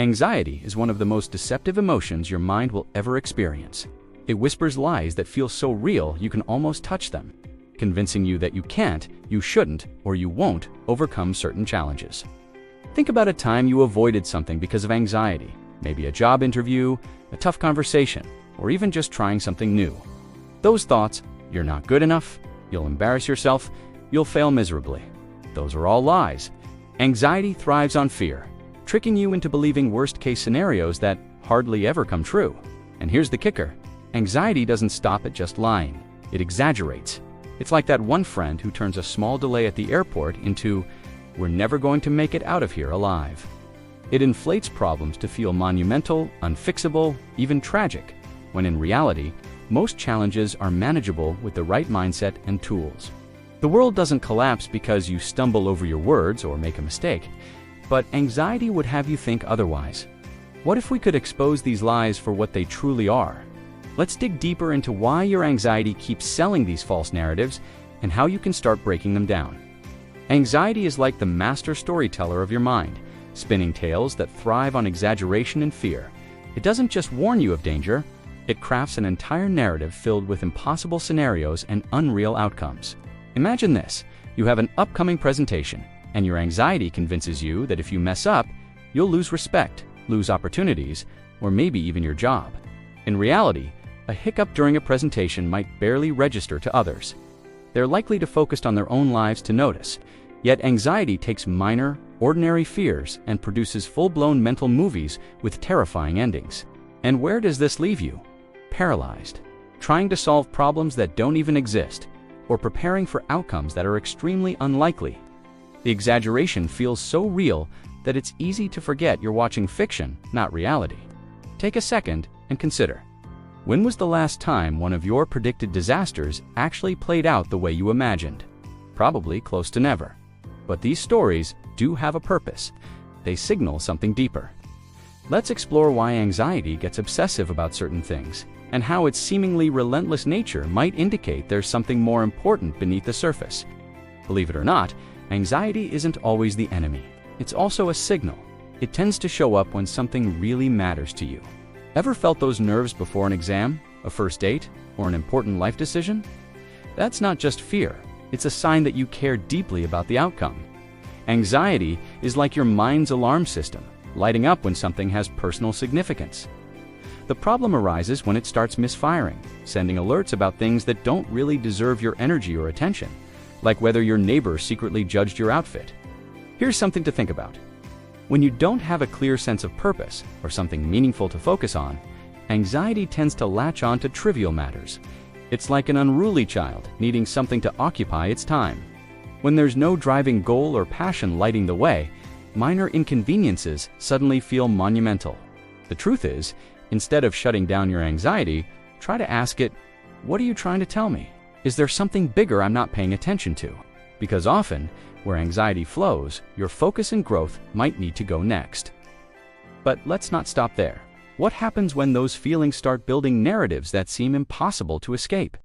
Anxiety is one of the most deceptive emotions your mind will ever experience. It whispers lies that feel so real you can almost touch them, convincing you that you can't, you shouldn't, or you won't overcome certain challenges. Think about a time you avoided something because of anxiety, maybe a job interview, a tough conversation, or even just trying something new. Those thoughts, you're not good enough, you'll embarrass yourself, you'll fail miserably. Those are all lies. Anxiety thrives on fear, tricking you into believing worst-case scenarios that hardly ever come true. And here's the kicker. Anxiety doesn't stop at just lying. It exaggerates. It's like that one friend who turns a small delay at the airport into, "We're never going to make it out of here alive." It inflates problems to feel monumental, unfixable, even tragic, when in reality, most challenges are manageable with the right mindset and tools. The world doesn't collapse because you stumble over your words or make a mistake, but anxiety would have you think otherwise. What if we could expose these lies for what they truly are? Let's dig deeper into why your anxiety keeps selling these false narratives and how you can start breaking them down. Anxiety is like the master storyteller of your mind, spinning tales that thrive on exaggeration and fear. It doesn't just warn you of danger, it crafts an entire narrative filled with impossible scenarios and unreal outcomes. Imagine this: you have an upcoming presentation, and your anxiety convinces you that if you mess up, you'll lose respect, lose opportunities, or maybe even your job. In reality, a hiccup during a presentation might barely register to others. They're likely to focus on their own lives to notice, yet anxiety takes minor, ordinary fears and produces full-blown mental movies with terrifying endings. And where does this leave you? Paralyzed, trying to solve problems that don't even exist, or preparing for outcomes that are extremely unlikely. The exaggeration feels so real that it's easy to forget you're watching fiction, not reality. Take a second and consider. When was the last time one of your predicted disasters actually played out the way you imagined? Probably close to never. But these stories do have a purpose. They signal something deeper. Let's explore why anxiety gets obsessive about certain things, and how its seemingly relentless nature might indicate there's something more important beneath the surface. Believe it or not, anxiety isn't always the enemy. It's also a signal. It tends to show up when something really matters to you. Ever felt those nerves before an exam, a first date, or an important life decision? That's not just fear. It's a sign that you care deeply about the outcome. Anxiety is like your mind's alarm system, lighting up when something has personal significance. The problem arises when it starts misfiring, sending alerts about things that don't really deserve your energy or attention, like whether your neighbor secretly judged your outfit. Here's something to think about. When you don't have a clear sense of purpose or something meaningful to focus on, anxiety tends to latch on to trivial matters. It's like an unruly child needing something to occupy its time. When there's no driving goal or passion lighting the way, minor inconveniences suddenly feel monumental. The truth is, instead of shutting down your anxiety, try to ask it, "What are you trying to tell me? Is there something bigger I'm not paying attention to?" Because often, where anxiety flows, your focus and growth might need to go next. But let's not stop there. What happens when those feelings start building narratives that seem impossible to escape?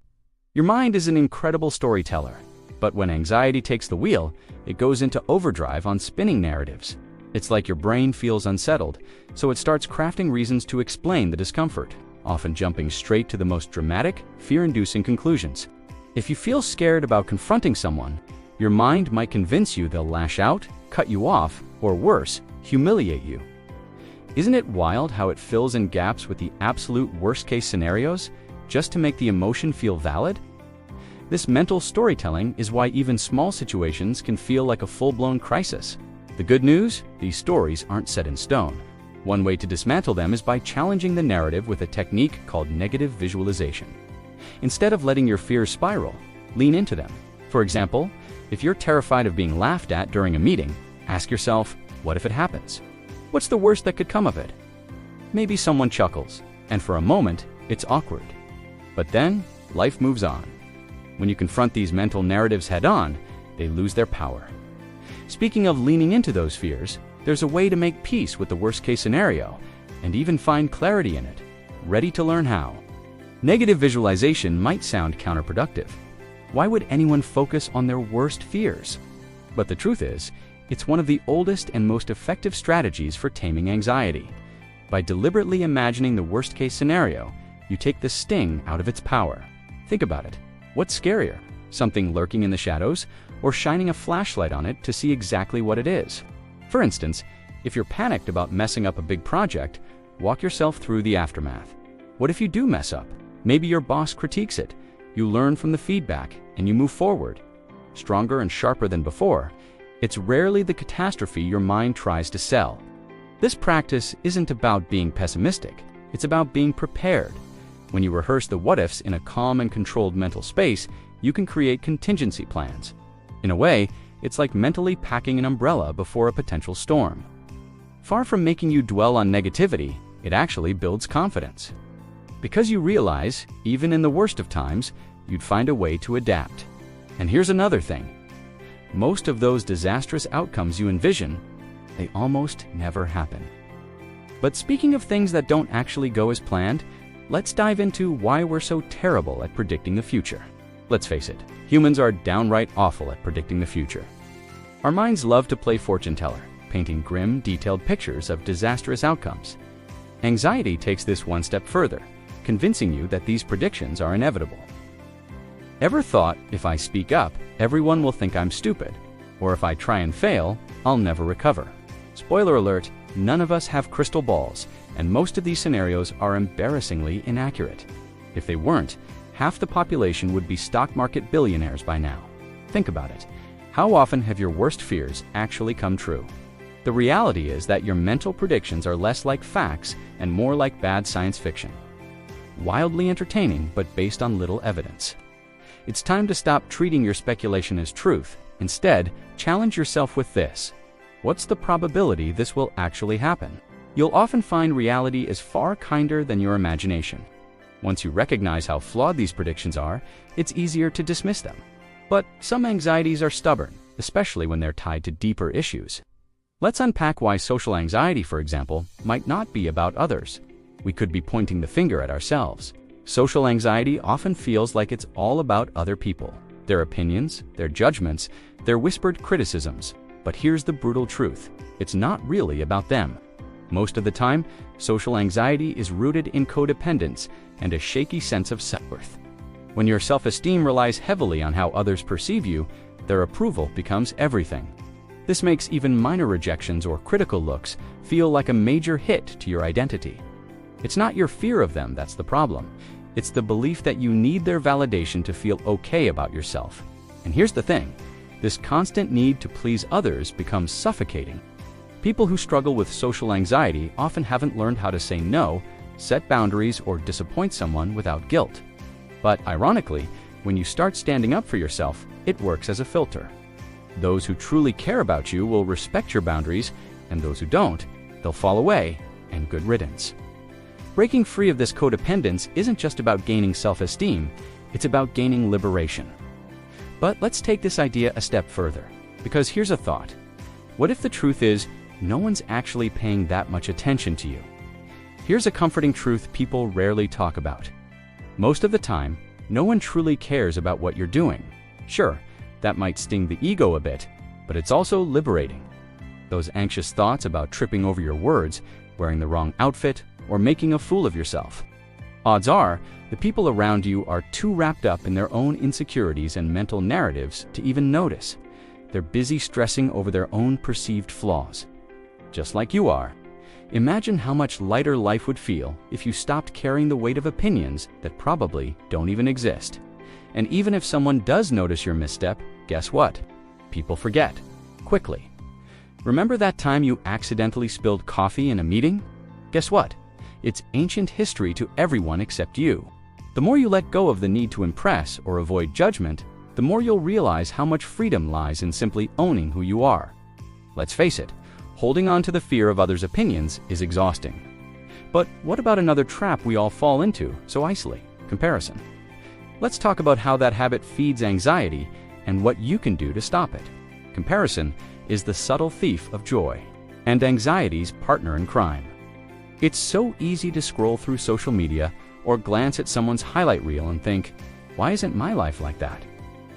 Your mind is an incredible storyteller, but when anxiety takes the wheel, it goes into overdrive on spinning narratives. It's like your brain feels unsettled, so it starts crafting reasons to explain the discomfort, often jumping straight to the most dramatic, fear-inducing conclusions. If you feel scared about confronting someone, your mind might convince you they'll lash out, cut you off, or worse, humiliate you. Isn't it wild how it fills in gaps with the absolute worst-case scenarios, just to make the emotion feel valid? This mental storytelling is why even small situations can feel like a full-blown crisis. The good news? These stories aren't set in stone. One way to dismantle them is by challenging the narrative with a technique called negative visualization. Instead of letting your fears spiral, lean into them. For example, if you're terrified of being laughed at during a meeting, ask yourself, what if it happens? What's the worst that could come of it? Maybe someone chuckles, and for a moment, it's awkward. But then, life moves on. When you confront these mental narratives head-on, they lose their power. Speaking of leaning into those fears, there's a way to make peace with the worst-case scenario, and even find clarity in it. Ready to learn how? Negative visualization might sound counterproductive. Why would anyone focus on their worst fears? But the truth is, It's one of the oldest and most effective strategies for taming anxiety. By deliberately imagining the worst-case scenario, you take the sting out of its power. Think about it. What's scarier? Something lurking in the shadows, or shining a flashlight on it to see exactly what it is? For instance, if you're panicked about messing up a big project, walk yourself through the aftermath. What if you do mess up? Maybe your boss critiques it. You learn from the feedback, and you move forward. Stronger and sharper than before. It's rarely the catastrophe your mind tries to sell. This practice isn't about being pessimistic. It's about being prepared. When you rehearse the what-ifs in a calm and controlled mental space, you can create contingency plans. In a way, it's like mentally packing an umbrella before a potential storm. Far from making you dwell on negativity, it actually builds confidence. Because you realize, even in the worst of times, you'd find a way to adapt. And here's another thing. Most of those disastrous outcomes you envision, they almost never happen. But speaking of things that don't actually go as planned, let's dive into why we're so terrible at predicting the future. Let's face it, humans are downright awful at predicting the future. Our minds love to play fortune teller, painting grim, detailed pictures of disastrous outcomes. Anxiety takes this one step further, convincing you that these predictions are inevitable. Ever thought, if I speak up, everyone will think I'm stupid, or if I try and fail, I'll never recover? Spoiler alert, none of us have crystal balls, and most of these scenarios are embarrassingly inaccurate. If they weren't, half the population would be stock market billionaires by now. Think about it. How often have your worst fears actually come true? The reality is that your mental predictions are less like facts and more like bad science fiction. Wildly entertaining, but based on little evidence. It's time to stop treating your speculation as truth. Instead, challenge yourself with this. What's the probability this will actually happen? You'll often find reality is far kinder than your imagination. Once you recognize how flawed these predictions are, it's easier to dismiss them. But some anxieties are stubborn, especially when they're tied to deeper issues. Let's unpack why social anxiety, for example, might not be about others. We could be pointing the finger at ourselves. Social anxiety often feels like it's all about other people, their opinions, their judgments, their whispered criticisms. But here's the brutal truth. It's not really about them. Most of the time, social anxiety is rooted in codependence and a shaky sense of self-worth. When your self-esteem relies heavily on how others perceive you, their approval becomes everything. This makes even minor rejections or critical looks feel like a major hit to your identity. It's not your fear of them that's the problem. It's the belief that you need their validation to feel okay about yourself. And here's the thing. This constant need to please others becomes suffocating. People who struggle with social anxiety often haven't learned how to say no, set boundaries, or disappoint someone without guilt. But ironically, when you start standing up for yourself, it works as a filter. Those who truly care about you will respect your boundaries, and those who don't, they'll fall away, and good riddance. Breaking free of this codependence isn't just about gaining self-esteem, it's about gaining liberation. But let's take this idea a step further, because here's a thought. What if the truth is, no one's actually paying that much attention to you? Here's a comforting truth people rarely talk about. Most of the time, no one truly cares about what you're doing. Sure, that might sting the ego a bit, but it's also liberating. Those anxious thoughts about tripping over your words, wearing the wrong outfit, or making a fool of yourself. Odds are, the people around you are too wrapped up in their own insecurities and mental narratives to even notice. They're busy stressing over their own perceived flaws. Just like you are. Imagine how much lighter life would feel if you stopped carrying the weight of opinions that probably don't even exist. And even if someone does notice your misstep, guess what? People forget. Quickly. Remember that time you accidentally spilled coffee in a meeting? Guess what? It's ancient history to everyone except you. The more you let go of the need to impress or avoid judgment, the more you'll realize how much freedom lies in simply owning who you are. Let's face it, holding on to the fear of others' opinions is exhausting. But what about another trap we all fall into so easily? Comparison. Let's talk about how that habit feeds anxiety and what you can do to stop it. Comparison is the subtle thief of joy and anxiety's partner in crime. It's so easy to scroll through social media or glance at someone's highlight reel and think, why isn't my life like that?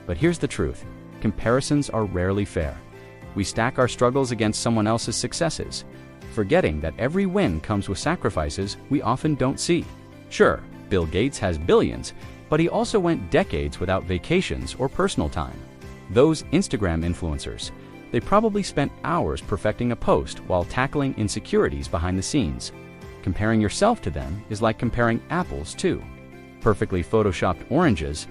But here's the truth. Comparisons are rarely fair. We stack our struggles against someone else's successes, forgetting that every win comes with sacrifices we often don't see. Sure, Bill Gates has billions, but he also went decades without vacations or personal time. Those Instagram influencers, they probably spent hours perfecting a post while tackling insecurities behind the scenes. Comparing yourself to them is like comparing apples to perfectly photoshopped oranges.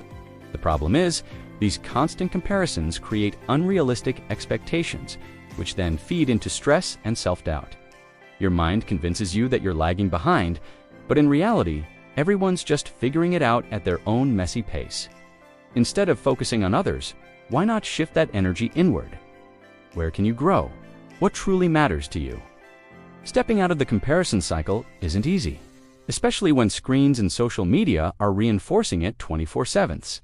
The problem is, these constant comparisons create unrealistic expectations, which then feed into stress and self-doubt. Your mind convinces you that you're lagging behind, but in reality, everyone's just figuring it out at their own messy pace. Instead of focusing on others, why not shift that energy inward? Where can you grow? What truly matters to you? Stepping out of the comparison cycle isn't easy, especially when screens and social media are reinforcing it 24/7.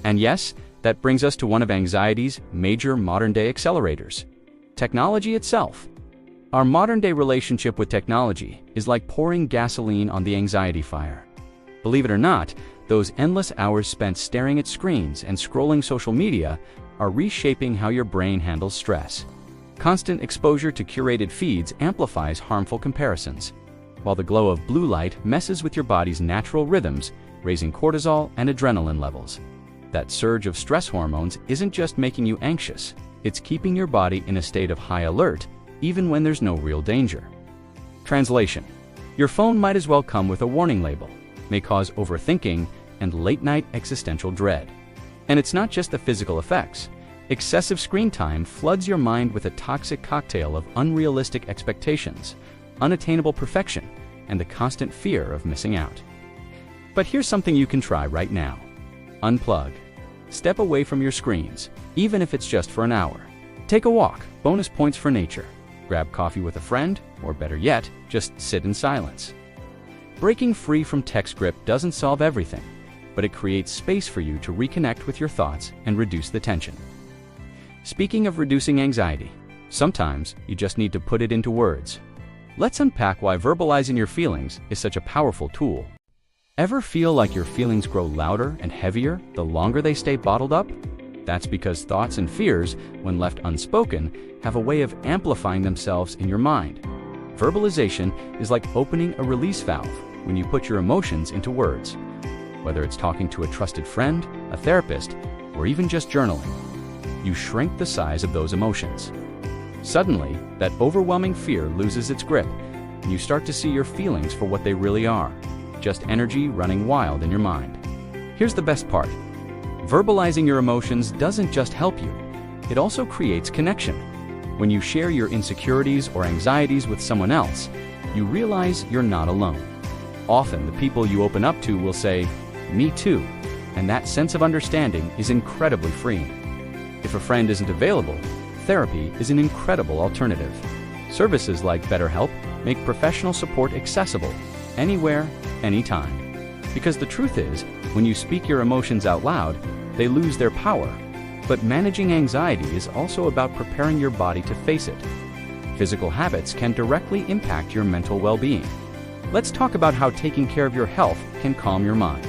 And yes, that brings us to one of anxiety's major modern-day accelerators: technology itself. Our modern-day relationship with technology is like pouring gasoline on the anxiety fire. Believe it or not, those endless hours spent staring at screens and scrolling social media are reshaping how your brain handles stress. Constant exposure to curated feeds amplifies harmful comparisons, while the glow of blue light messes with your body's natural rhythms, raising cortisol and adrenaline levels. That surge of stress hormones isn't just making you anxious, it's keeping your body in a state of high alert, even when there's no real danger. Translation: your phone might as well come with a warning label, may cause overthinking and late-night existential dread. And it's not just the physical effects. Excessive screen time floods your mind with a toxic cocktail of unrealistic expectations, unattainable perfection, and the constant fear of missing out. But here's something you can try right now. Unplug. Step away from your screens, even if it's just for an hour. Take a walk, bonus points for nature. Grab coffee with a friend, or better yet, just sit in silence. Breaking free from tech grip doesn't solve everything, but it creates space for you to reconnect with your thoughts and reduce the tension. Speaking of reducing anxiety, sometimes you just need to put it into words. Let's unpack why verbalizing your feelings is such a powerful tool. Ever feel like your feelings grow louder and heavier the longer they stay bottled up? That's because thoughts and fears, when left unspoken, have a way of amplifying themselves in your mind. Verbalization is like opening a release valve when you put your emotions into words. Whether it's talking to a trusted friend, a therapist, or even just journaling, you shrink the size of those emotions. Suddenly, that overwhelming fear loses its grip, and you start to see your feelings for what they really are: just energy running wild in your mind. Here's the best part. Verbalizing your emotions doesn't just help you, it also creates connection. When you share your insecurities or anxieties with someone else, you realize you're not alone. Often, the people you open up to will say, "Me too," and that sense of understanding is incredibly freeing. If a friend isn't available, therapy is an incredible alternative. Services like BetterHelp make professional support accessible, anywhere, anytime. Because the truth is, when you speak your emotions out loud, they lose their power. But managing anxiety is also about preparing your body to face it. Physical habits can directly impact your mental well-being. Let's talk about how taking care of your health can calm your mind.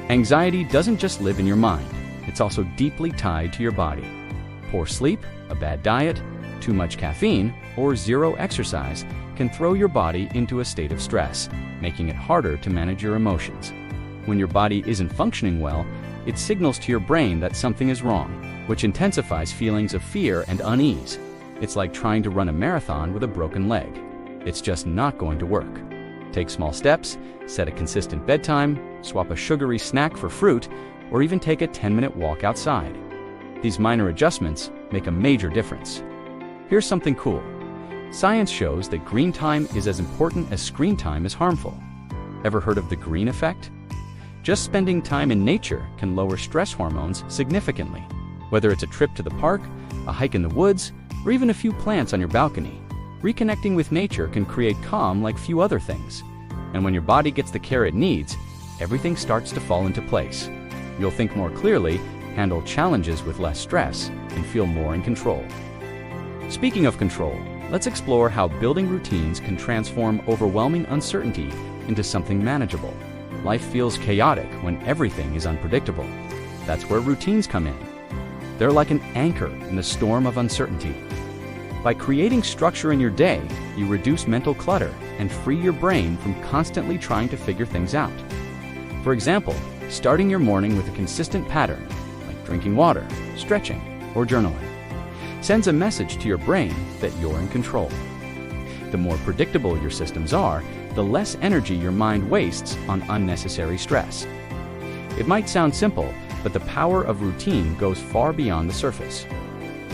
Anxiety doesn't just live in your mind, it's also deeply tied to your body. Poor sleep, a bad diet, too much caffeine, or zero exercise can throw your body into a state of stress, making it harder to manage your emotions. When your body isn't functioning well, it signals to your brain that something is wrong, which intensifies feelings of fear and unease. It's like trying to run a marathon with a broken leg. It's just not going to work. Take small steps, set a consistent bedtime, swap a sugary snack for fruit, or even take a 10-minute walk outside. These minor adjustments make a major difference. Here's something cool. Science shows that green time is as important as screen time is harmful. Ever heard of the green effect? Just spending time in nature can lower stress hormones significantly. Whether it's a trip to the park, a hike in the woods, or even a few plants on your balcony, reconnecting with nature can create calm like few other things. And when your body gets the care it needs, everything starts to fall into place. You'll think more clearly, handle challenges with less stress, and feel more in control. Speaking of control, let's explore how building routines can transform overwhelming uncertainty into something manageable. Life feels chaotic when everything is unpredictable. That's where routines come in. They're like an anchor in the storm of uncertainty. By creating structure in your day, you reduce mental clutter and free your brain from constantly trying to figure things out. For example, starting your morning with a consistent pattern, like drinking water, stretching, or journaling, sends a message to your brain that you're in control. The more predictable your systems are, the less energy your mind wastes on unnecessary stress. It might sound simple, but the power of routine goes far beyond the surface.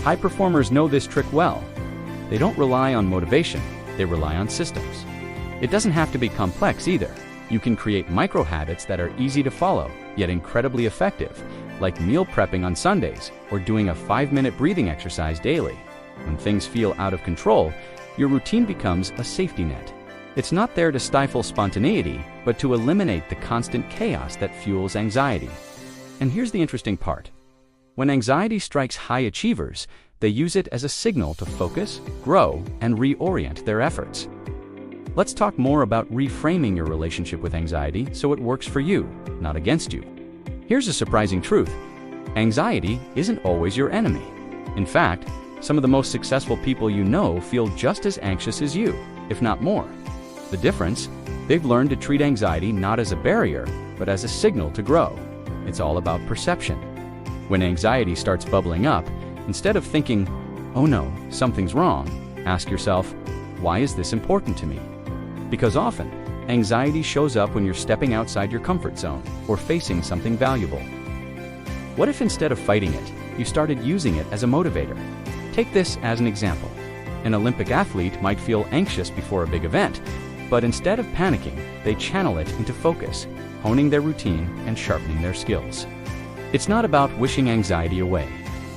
High performers know this trick well. They don't rely on motivation, they rely on systems. It doesn't have to be complex either. You can create micro habits that are easy to follow, yet incredibly effective, like meal prepping on Sundays or doing a 5-minute breathing exercise daily. When things feel out of control, your routine becomes a safety net. It's not there to stifle spontaneity, but to eliminate the constant chaos that fuels anxiety. And here's the interesting part. When anxiety strikes high achievers, they use it as a signal to focus, grow, and reorient their efforts. Let's talk more about reframing your relationship with anxiety so it works for you, not against you. Here's a surprising truth. Anxiety isn't always your enemy. In fact, some of the most successful people you know feel just as anxious as you, if not more. The difference? They've learned to treat anxiety not as a barrier, but as a signal to grow. It's all about perception. When anxiety starts bubbling up, instead of thinking, "Oh no, something's wrong," ask yourself, "Why is this important to me?" Because often, anxiety shows up when you're stepping outside your comfort zone or facing something valuable. What if instead of fighting it, you started using it as a motivator? Take this as an example. An Olympic athlete might feel anxious before a big event, but instead of panicking, they channel it into focus, honing their routine and sharpening their skills. It's not about wishing anxiety away.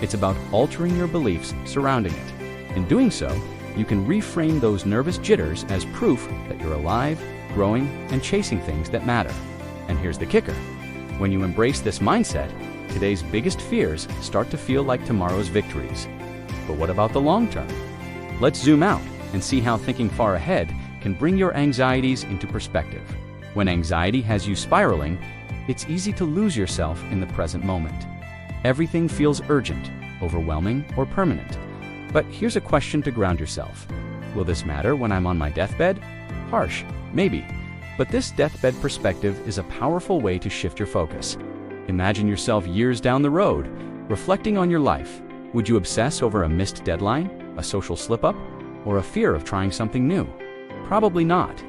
It's about altering your beliefs surrounding it. In doing so, you can reframe those nervous jitters as proof that you're alive, growing, and chasing things that matter. And here's the kicker. When you embrace this mindset, today's biggest fears start to feel like tomorrow's victories. But what about the long term? Let's zoom out and see how thinking far ahead can bring your anxieties into perspective. When anxiety has you spiraling, it's easy to lose yourself in the present moment. Everything feels urgent, overwhelming, or permanent. But here's a question to ground yourself. Will this matter when I'm on my deathbed? Harsh, maybe. But this deathbed perspective is a powerful way to shift your focus. Imagine yourself years down the road, reflecting on your life. Would you obsess over a missed deadline, a social slip-up, or a fear of trying something new? Probably not.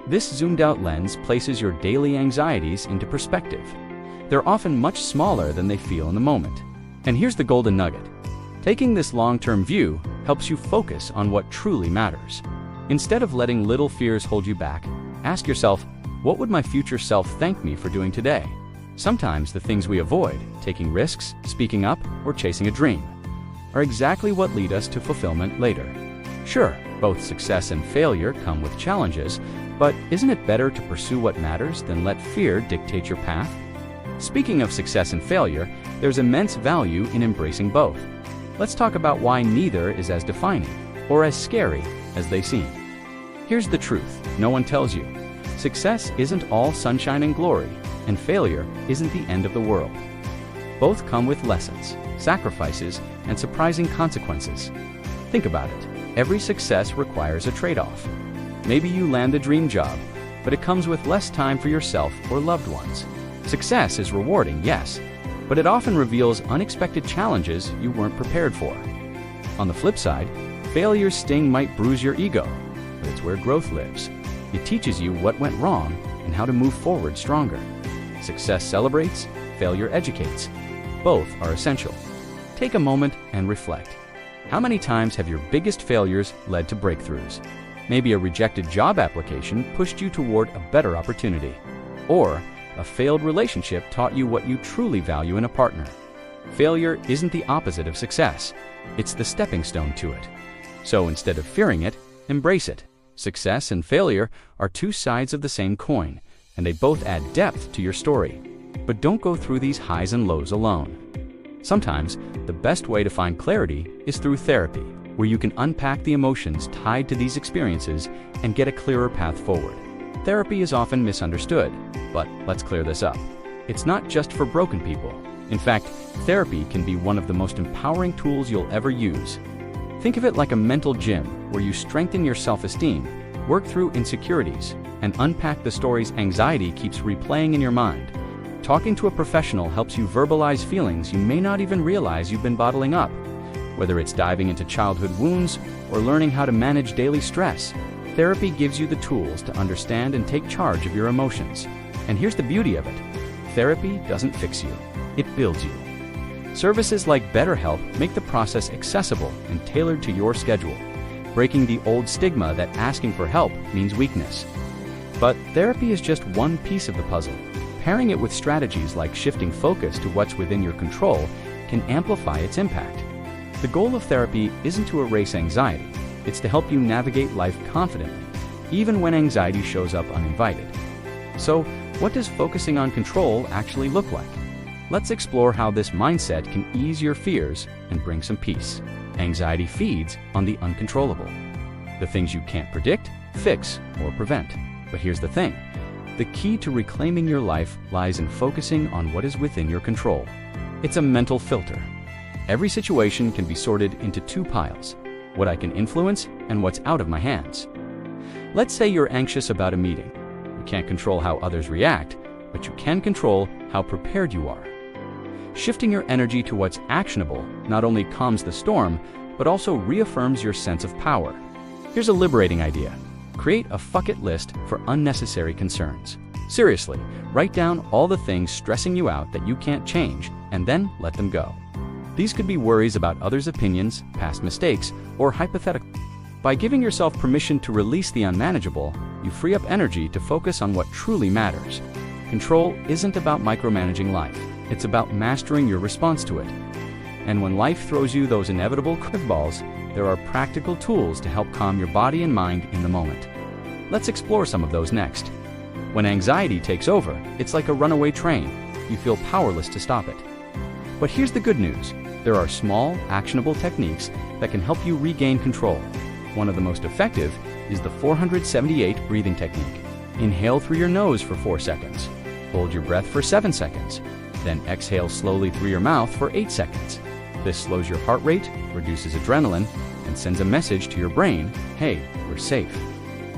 This zoomed-out lens places your daily anxieties into perspective. They're often much smaller than they feel in the moment. And here's the golden nugget. Taking this long-term view helps you focus on what truly matters. Instead of letting little fears hold you back, ask yourself, what would my future self thank me for doing today? Sometimes the things we avoid, taking risks, speaking up, or chasing a dream, are exactly what lead us to fulfillment later. Sure, both success and failure come with challenges, but isn't it better to pursue what matters than let fear dictate your path? Speaking of success and failure, there's immense value in embracing both. Let's talk about why neither is as defining or as scary as they seem. Here's the truth no one tells you. Success isn't all sunshine and glory, and failure isn't the end of the world. Both come with lessons, sacrifices, and surprising consequences. Think about it. Every success requires a trade-off. Maybe you land the dream job, but it comes with less time for yourself or loved ones. Success is rewarding, yes, but it often reveals unexpected challenges you weren't prepared for. On the flip side, failure's sting might bruise your ego, but it's where growth lives. It teaches you what went wrong and how to move forward stronger. Success celebrates, failure educates. Both are essential. Take a moment and reflect. How many times have your biggest failures led to breakthroughs? Maybe a rejected job application pushed you toward a better opportunity. Or a failed relationship taught you what you truly value in a partner. Failure isn't the opposite of success. It's the stepping stone to it. So instead of fearing it, embrace it. Success and failure are two sides of the same coin, and they both add depth to your story. But don't go through these highs and lows alone. Sometimes, the best way to find clarity is through therapy, where you can unpack the emotions tied to these experiences and get a clearer path forward. Therapy is often misunderstood, but let's clear this up. It's not just for broken people. In fact, therapy can be one of the most empowering tools you'll ever use. Think of it like a mental gym where you strengthen your self-esteem, work through insecurities, and unpack the stories anxiety keeps replaying in your mind. Talking to a professional helps you verbalize feelings you may not even realize you've been bottling up. Whether it's diving into childhood wounds or learning how to manage daily stress, therapy gives you the tools to understand and take charge of your emotions. And here's the beauty of it. Therapy doesn't fix you, it builds you. Services like BetterHelp make the process accessible and tailored to your schedule, breaking the old stigma that asking for help means weakness. But therapy is just one piece of the puzzle. Pairing it with strategies like shifting focus to what's within your control can amplify its impact. The goal of therapy isn't to erase anxiety, it's to help you navigate life confidently, even when anxiety shows up uninvited. So, what does focusing on control actually look like? Let's explore how this mindset can ease your fears and bring some peace. Anxiety feeds on the uncontrollable, the things you can't predict, fix, or prevent. But here's the thing. The key to reclaiming your life lies in focusing on what is within your control. It's a mental filter. Every situation can be sorted into two piles, what I can influence and what's out of my hands. Let's say you're anxious about a meeting. You can't control how others react, but you can control how prepared you are. Shifting your energy to what's actionable not only calms the storm, but also reaffirms your sense of power. Here's a liberating idea. Create a fuck it list for unnecessary concerns. Seriously, write down all the things stressing you out that you can't change, and then let them go. These could be worries about others' opinions, past mistakes, or hypothetical. By giving yourself permission to release the unmanageable, you free up energy to focus on what truly matters. Control isn't about micromanaging life, it's about mastering your response to it. And when life throws you those inevitable curveballs, there are practical tools to help calm your body and mind in the moment. Let's explore some of those next. When anxiety takes over, it's like a runaway train. You feel powerless to stop it. But here's the good news. There are small, actionable techniques that can help you regain control. One of the most effective is the 478 breathing technique. Inhale through your nose for 4 seconds. Hold your breath for 7 seconds. Then exhale slowly through your mouth for 8 seconds. This slows your heart rate, reduces adrenaline, and sends a message to your brain, hey, we're safe.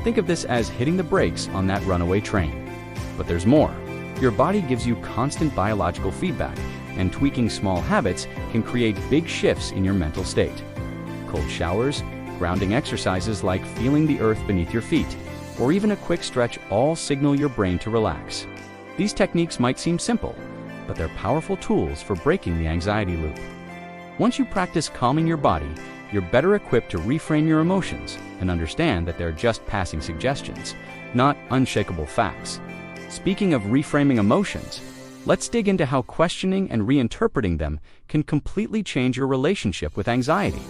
Think of this as hitting the brakes on that runaway train. But there's more. Your body gives you constant biological feedback, and tweaking small habits can create big shifts in your mental state. Cold showers, grounding exercises like feeling the earth beneath your feet, or even a quick stretch all signal your brain to relax. These techniques might seem simple, but they're powerful tools for breaking the anxiety loop. Once you practice calming your body, you're better equipped to reframe your emotions and understand that they're just passing suggestions, not unshakable facts. Speaking of reframing emotions, let's dig into how questioning and reinterpreting them can completely change your relationship with anxiety.